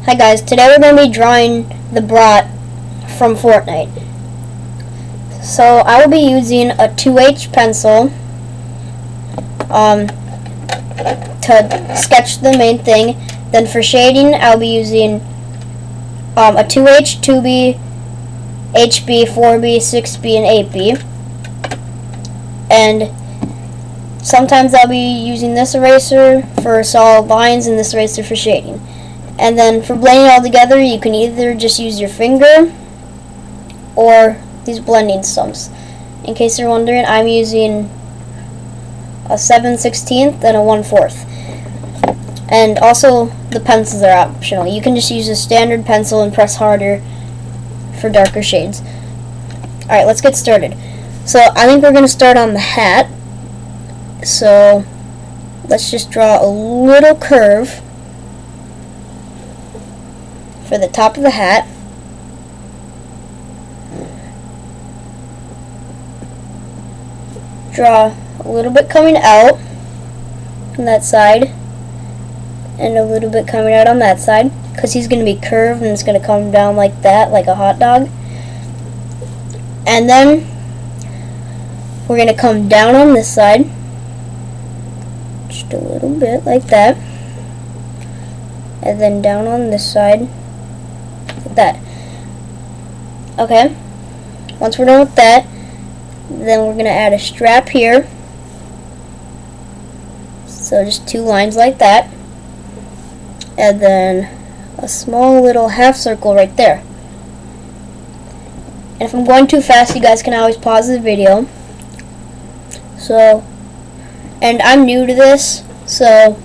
Hi guys, today we're going to be drawing the Brat from Fortnite. So I will be using a 2H pencil to sketch the main thing. Then for shading I'll be using a 2H, 2B, HB, 4B, 6B, and 8B. And sometimes I'll be using this eraser for solid lines and this eraser for shading. And then for blending it all together, you can either just use your finger or these blending stumps. In case you're wondering, I'm using a 7/16 and a 1/4. And also the pencils are optional. You can just use a standard pencil and press harder for darker shades. Alright, let's get started. So I think we're going to start on the hat. So let's just draw a little curve for the top of the hat. Draw a little bit coming out on that side and a little bit coming out on that side, because he's going to be curved and it's going to come down like that, like a hot dog. And then we're going to come down on this side just a little bit like that, and then down on this side like that. Okay, once we're done with that, then we're going to add a strap here. So just two lines like that, and then a small little half circle right there. And if I'm going too fast, you guys can always pause the video. So, and I'm new to this, so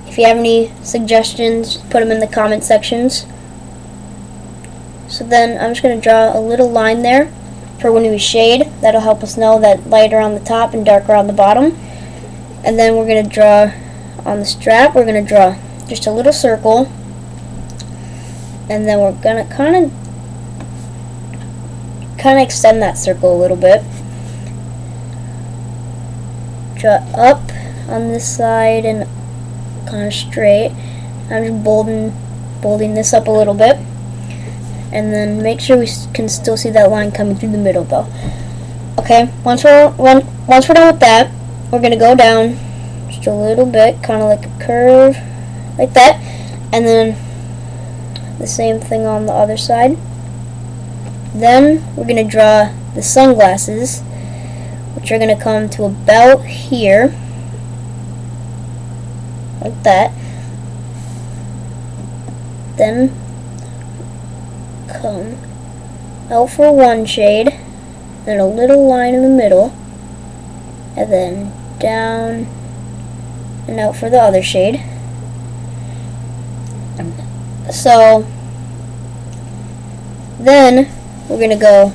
if you have any suggestions, put them in the comment sections. So then I'm just going to draw a little line there for when we shade. That'll help us know that lighter on the top and darker on the bottom. And then we're going to draw on the strap, we're going to draw just a little circle. And then we're going to kind of extend that circle a little bit. Draw up on this side and kind of straight. I'm just bolding this up a little bit, and then make sure we can still see that line coming through the middle though. Okay, once we're done with that, we're gonna go down just a little bit, kind of like a curve, like that, and then the same thing on the other side. Then we're gonna draw the sunglasses, which are going to come to about here, like that. Then come out for one shade, then a little line in the middle, and then down and out for the other shade. So then we're going to go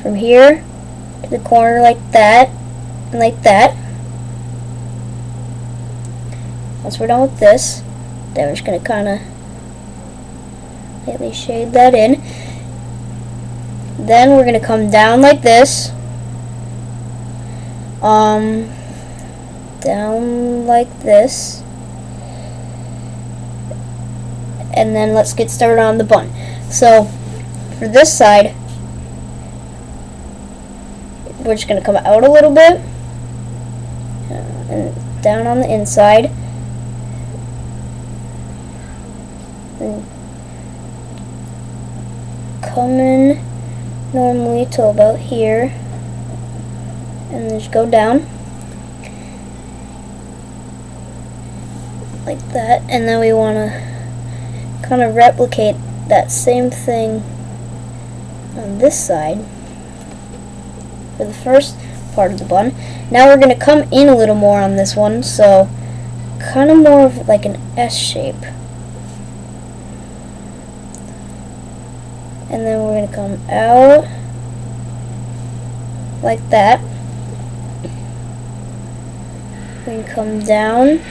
from here to the corner like that and like that. Once we're done with this, then we're just going to kind of lightly shade that in. Then we're going to come down like this, down like this, and then let's get started on the bun. So for this side, we're just going to come out a little bit and down on the inside, and come in normally to about here, and then just go down like that. And then we want to kind of replicate that same thing on this side for the first part of the bun. Now we're going to come in a little more on this one, so kind of more of like an S shape. And then we're going to come out like that. We can come down,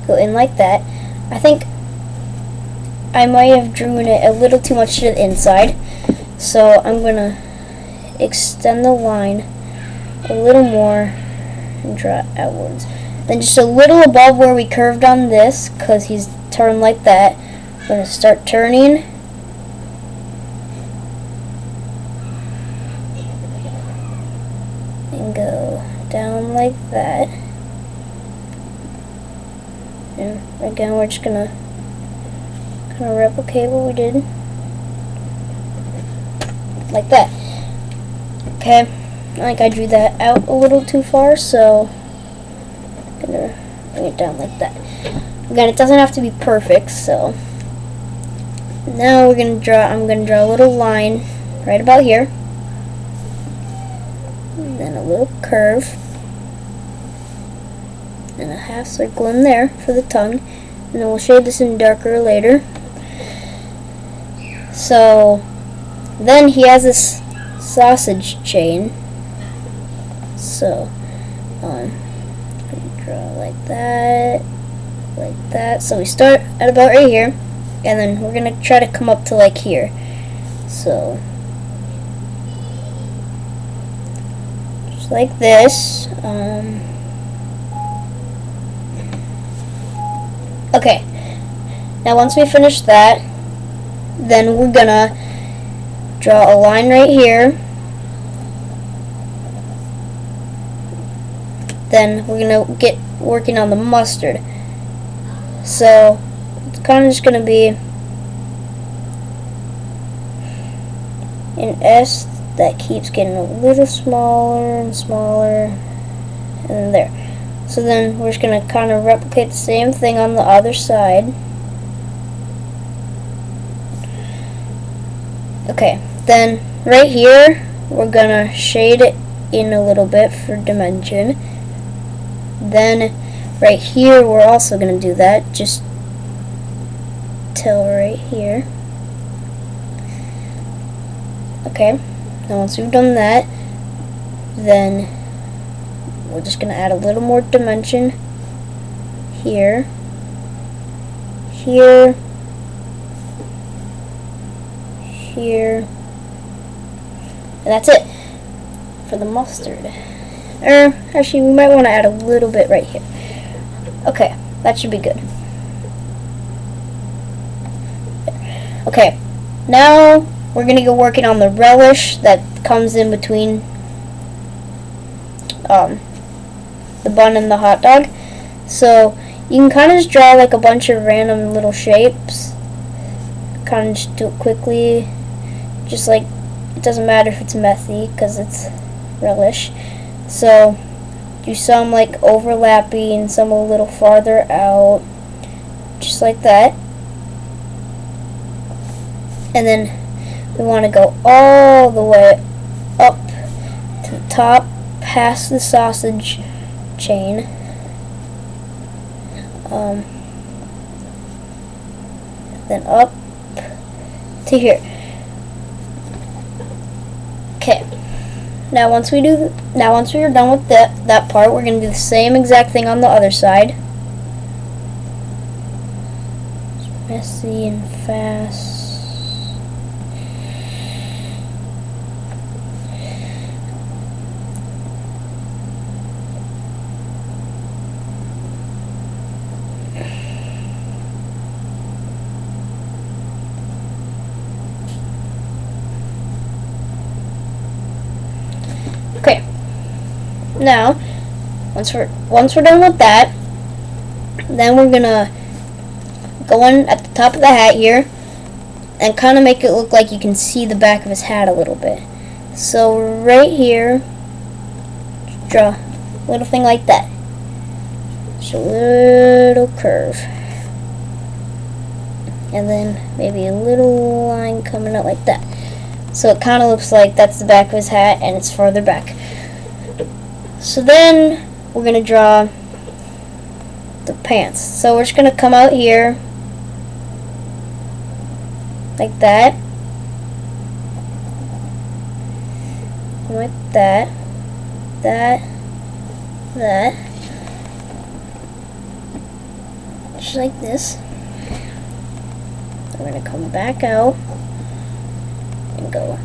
go in like that. I think I might have drawn it a little too much to the inside, so I'm going to extend the line a little more and draw it outwards. Then just a little above where we curved on this, because he's turned like that, we're going to start turning. And go down like that. And again, we're just going to kind of replicate what we did. Like that. Okay, I think I drew that out a little too far, so I'm gonna bring it down like that. Again, it doesn't have to be perfect, so now I'm gonna draw a little line right about here, and then a little curve, and a half circle in there for the tongue, and then we'll shade this in darker later. So then he has this sausage chain, so draw like that, so we start at about right here, and then we're gonna try to come up to like here, so just like this. Okay, now once we finish that, then we're gonna draw a line right here. Then we're gonna get working on the mustard. So it's kind of just gonna be an S that keeps getting a little smaller and smaller, and then there. So then we're just gonna kind of replicate the same thing on the other side. Okay. Then right here we're gonna shade it in a little bit for dimension. Then right here we're also gonna do that, just till right here. Okay, now once we've done that, then we're just gonna add a little more dimension here, here, here. And that's it for the mustard. Actually, we might want to add a little bit right here. Okay, that should be good. Okay, now we're going to go working on the relish that comes in between the bun and the hot dog. So you can kind of just draw like a bunch of random little shapes. Kind of just do it quickly. Just like, it doesn't matter if it's messy because it's relish. So do some like overlapping, some a little farther out, just like that. And then we want to go all the way up to the top, past the sausage chain. Then up to here. Okay. Now once we are done with that part, we're going to do the same exact thing on the other side. It's messy and fast. Okay. Now, once we're done with that, then we're gonna go in at the top of the hat here and kind of make it look like you can see the back of his hat a little bit. So right here, draw a little thing like that. Just a little curve. And then maybe a little line coming out like that. So it kind of looks like that's the back of his hat and it's farther back. So then we're going to draw the pants. So we're just going to come out here like that. Like that. That. Just like this. We're going to come back out and go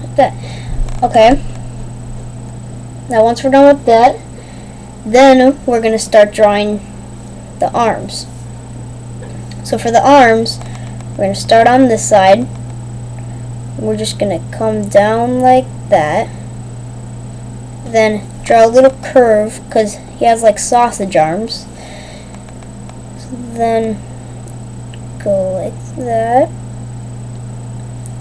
like that. Okay. Now once we're done with that, then we're going to start drawing the arms. So for the arms, we're going to start on this side. We're just going to come down like that. Then draw a little curve because he has like sausage arms. So then go like that.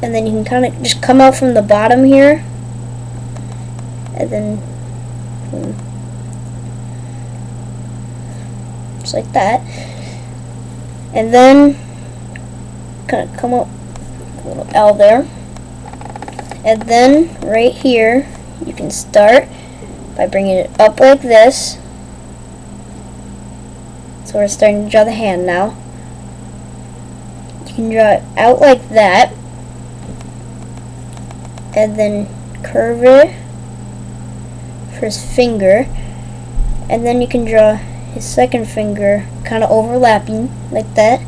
And then you can kind of just come out from the bottom here. And then just like that. And then kind of come up a little L there. And then right here you can start by bringing it up like this. So we're starting to draw the hand now. You can draw it out like that. And then curve it for his finger. And then you can draw his second finger kind of overlapping like that.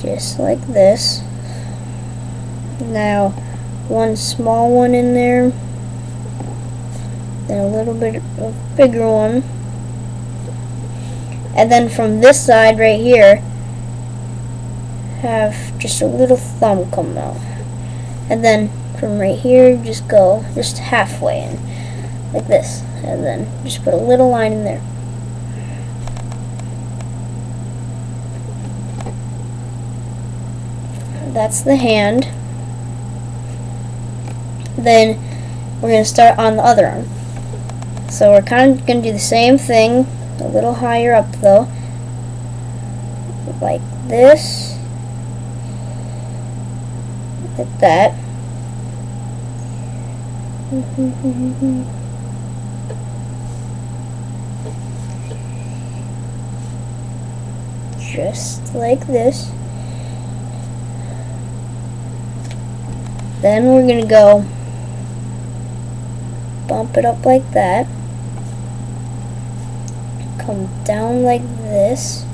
Just like this. Now one small one in there. Then a little bit of a bigger one. And then from this side right here, have just a little thumb come out. And then from right here, just go just halfway in, like this. And then just put a little line in there. That's the hand. Then we're going to start on the other arm. So we're kind of going to do the same thing, a little higher up though, like this, like that. Just like this. Then we're going to go bump it up like that. Come down like this.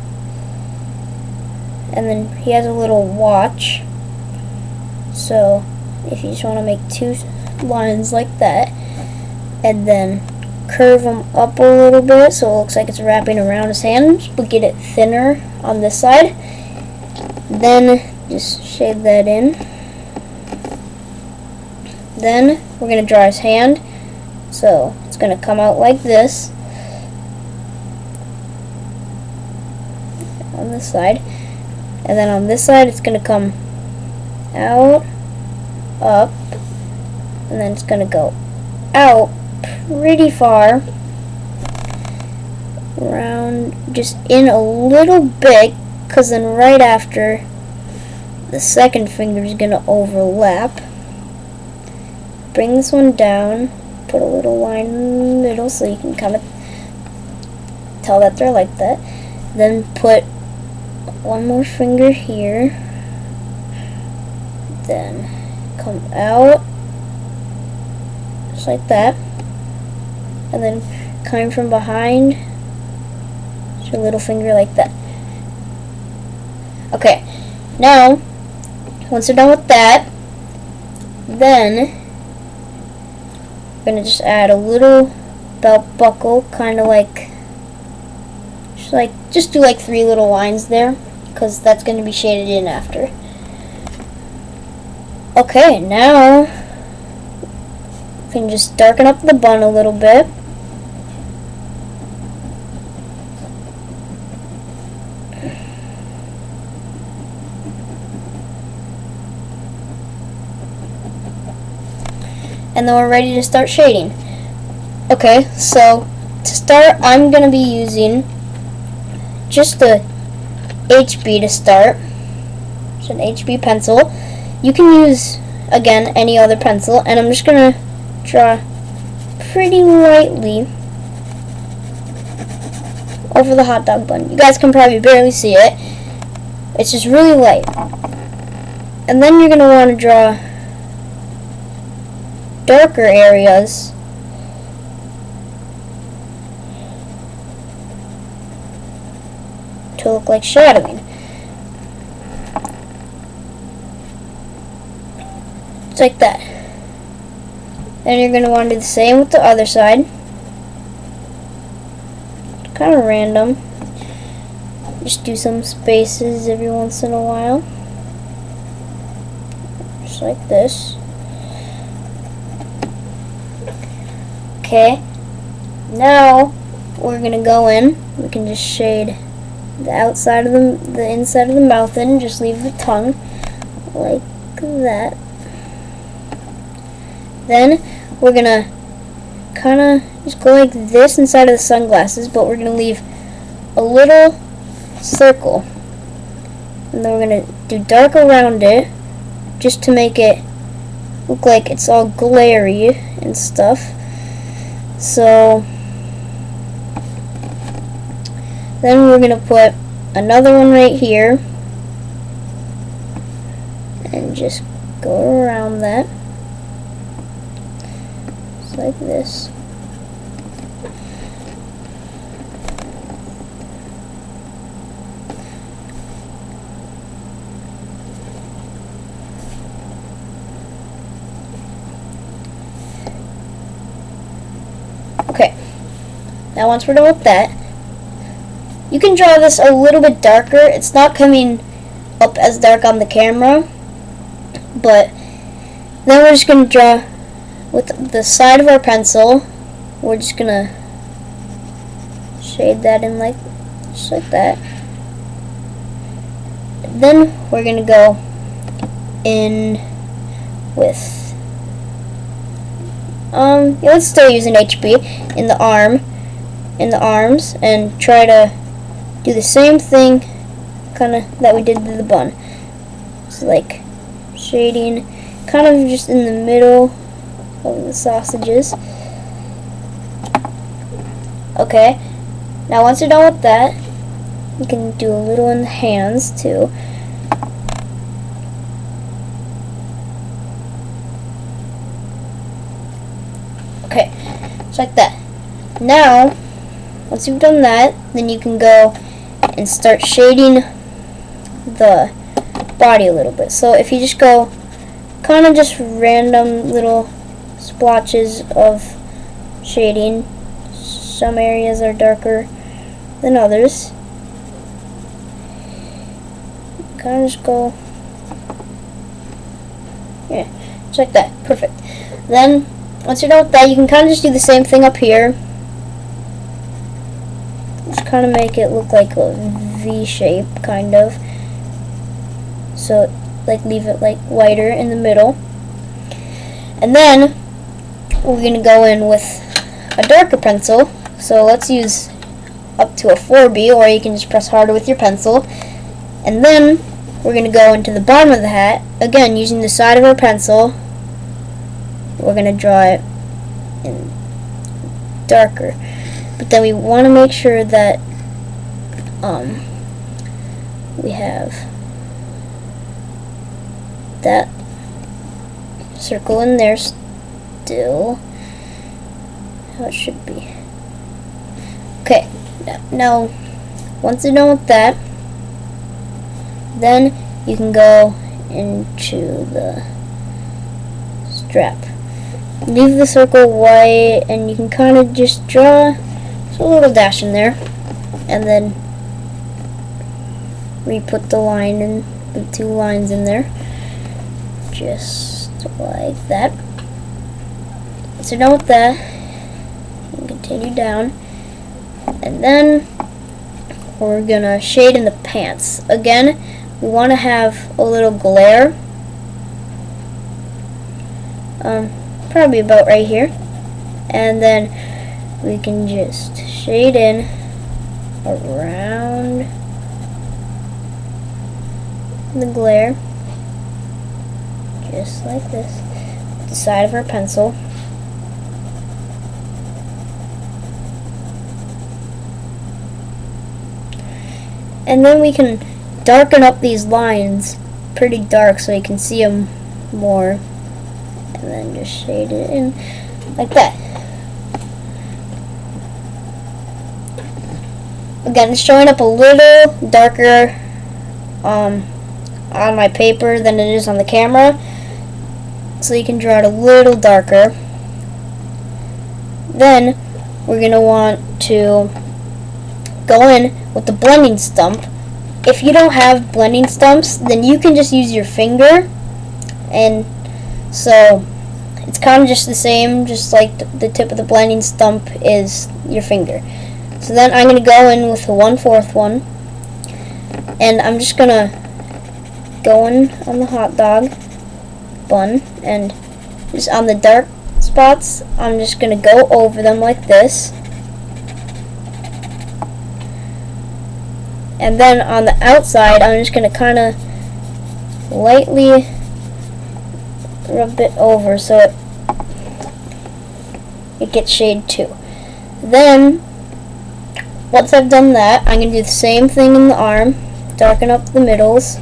And then he has a little watch. So if you just want to make two lines like that, and then curve them up a little bit so it looks like it's wrapping around his hand, but get it thinner on this side. Then just shade that in. Then we're going to draw his hand. So it's going to come out like this on this side. And then on this side it's going to come out, up, and then it's going to go out pretty far, around, just in a little bit, because then right after the second finger is going to overlap. Bring this one down, put a little line in the middle so you can kind of tell that they're like that. Then put one more finger here. Then come out, just like that. And then coming from behind, just your little finger like that. Okay, now, once you're done with that, then we're going to just add a little belt buckle, kind of like, just do like 3 little lines there, because that's going to be shaded in after. Okay, now we can just darken up the bun a little bit. And then we're ready to start shading. Okay, so to start, I'm going to be using just the HB to start. It's an HB pencil. You can use, again, any other pencil. And I'm just going to draw pretty lightly over the hot dog bun. You guys can probably barely see it. It's just really light. And then you're going to want to draw darker areas to look like shadowing. Just like that. Then you're going to want to do the same with the other side. Kind of random. Just do some spaces every once in a while. Just like this. Okay. Now we're going to go in. We can just shade the outside of the inside of the mouth in and just leave the tongue like that. Then we're gonna kind of just go like this inside of the sunglasses, but we're gonna leave a little circle, and then we're gonna do dark around it just to make it look like it's all glary and stuff. So then we're going to put another one right here and just go around that, just like this. Okay, now once we're done with that, you can draw this a little bit darker. It's not coming up as dark on the camera, but then we're just going to draw with the side of our pencil. We're just going to shade that in just like that. Then we're going to go in with let's still use an HB in the arms, and try to do the same thing kind of that we did to the bun. It's like shading kind of just in the middle of the sausages. Okay, now once you're done with that, you can do a little in the hands too. Okay, just like that. Now, once you've done that, then you can go and start shading the body a little bit. So if you just go kind of just random little splotches of shading, some areas are darker than others. Kind of just go, yeah, just like that. Perfect. Then once you're done with that, you can kind of just do the same thing up here. Just kind of make it look like a V shape, kind of. So, like, leave it like whiter in the middle. And then we're gonna go in with a darker pencil. So let's use up to a 4B, or you can just press harder with your pencil. And then we're gonna go into the bottom of the hat again using the side of our pencil. We're gonna draw it in darker. But then we want to make sure that we have that circle in there still how it should be. Okay, now once you're done with that, then you can go into the strap. Leave the circle white, and you can kind of just draw a little dash in there, and then re-put the line in, the 2 lines in there, just like that. So done with that, you can continue down, and then we're gonna shade in the pants. Again, we want to have a little glare, probably about right here, and then we can just shade in around the glare, just like this, with the side of our pencil. And then we can darken up these lines pretty dark so you can see them more, and then just shade it in like that. Again, it's showing up a little darker on my paper than it is on the camera, so you can draw it a little darker. Then we're going to want to go in with the blending stump. If you don't have blending stumps, then you can just use your finger, and so it's kind of just the same, just like the tip of the blending stump is your finger. So then I'm going to go in with the 1/4 one, and I'm just going to go in on the hot dog bun, and just on the dark spots, I'm just going to go over them like this. And then on the outside, I'm just going to kind of lightly rub it over so it gets shade too. Then, once I've done that, I'm going to do the same thing in the arm, darken up the middles,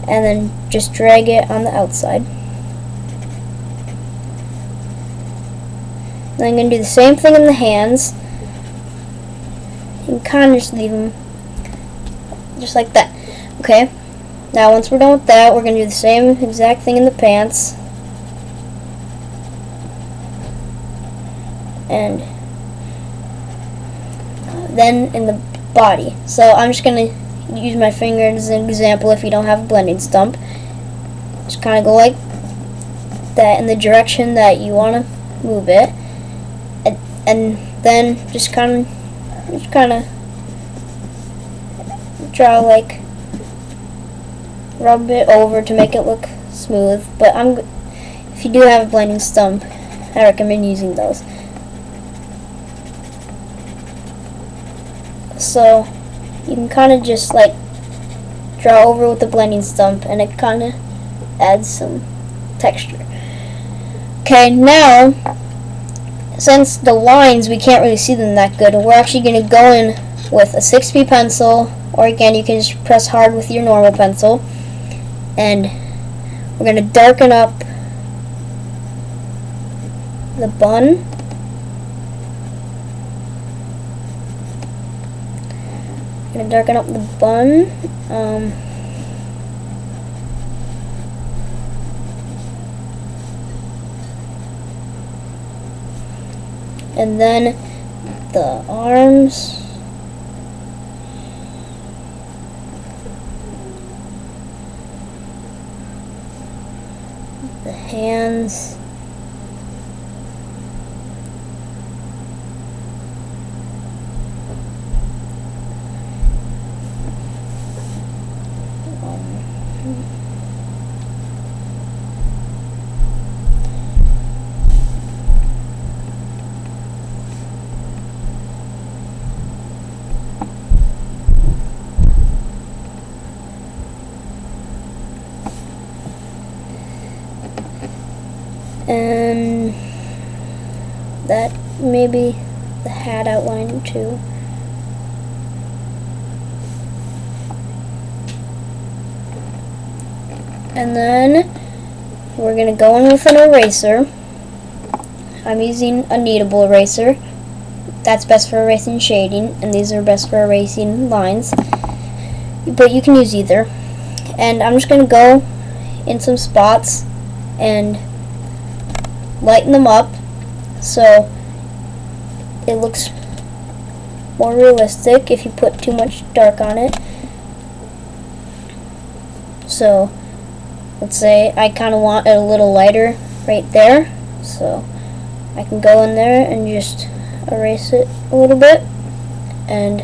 and then just drag it on the outside. Then I'm going to do the same thing in the hands, and kind of just leave them just like that. Okay, now once we're done with that, we're going to do the same exact thing in the pants, and then in the body. So I'm just going to use my finger as an example if you don't have a blending stump. Just kind of go like that in the direction that you want to move it, and then just kind of draw, like, rub it over to make it look smooth. But if you do have a blending stump, I recommend using those. So you can kind of just like draw over with the blending stump, and it kind of adds some texture. Okay, now since the lines, we can't really see them that good, we're actually going to go in with a 6B pencil, or again, you can just press hard with your normal pencil, and we're going to darken up the bun. I'm going to darken up the bun. And then the arms. The hands. And that maybe the hat outline too. And then we're going to go in with an eraser. I'm using a kneadable eraser. That's best for erasing shading, and these are best for erasing lines. But you can use either. And I'm just going to go in some spots and lighten them up so it looks more realistic if you put too much dark on it. So let's say I kind of want it a little lighter right there, so I can go in there and just erase it a little bit, and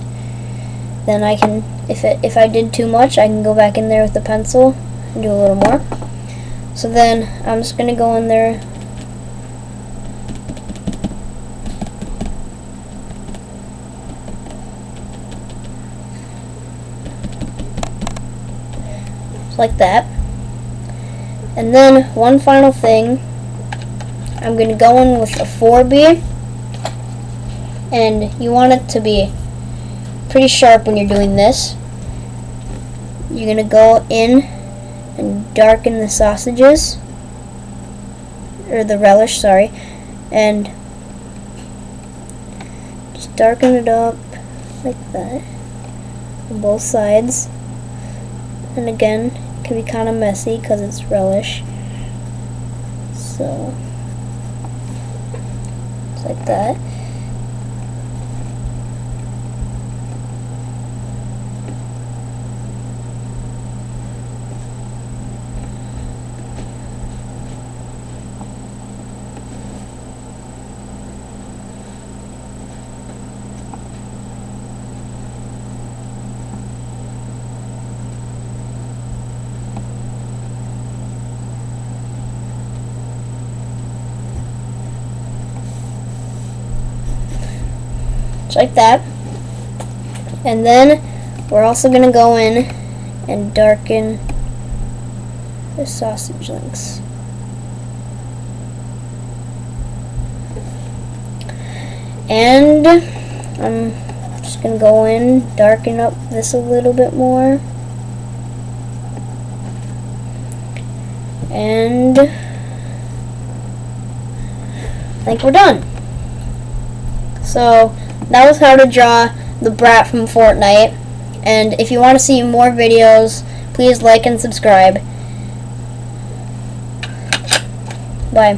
then I can, if I did too much, I can go back in there with the pencil and do a little more. So then I'm just going to go in there like that. And then one final thing, I'm going to go in with a 4B, and you want it to be pretty sharp when you're doing this. You're going to go in and darken the sausages, or the relish, sorry, and just darken it up like that on both sides. And again, it can be kind of messy because it's relish. So like that. Like that. And then we're also going to go in and darken the sausage links. And I'm just going to go in, darken up this a little bit more. And I think we're done. So that was how to draw the Brat from Fortnite. And if you want to see more videos, please like and subscribe. Bye.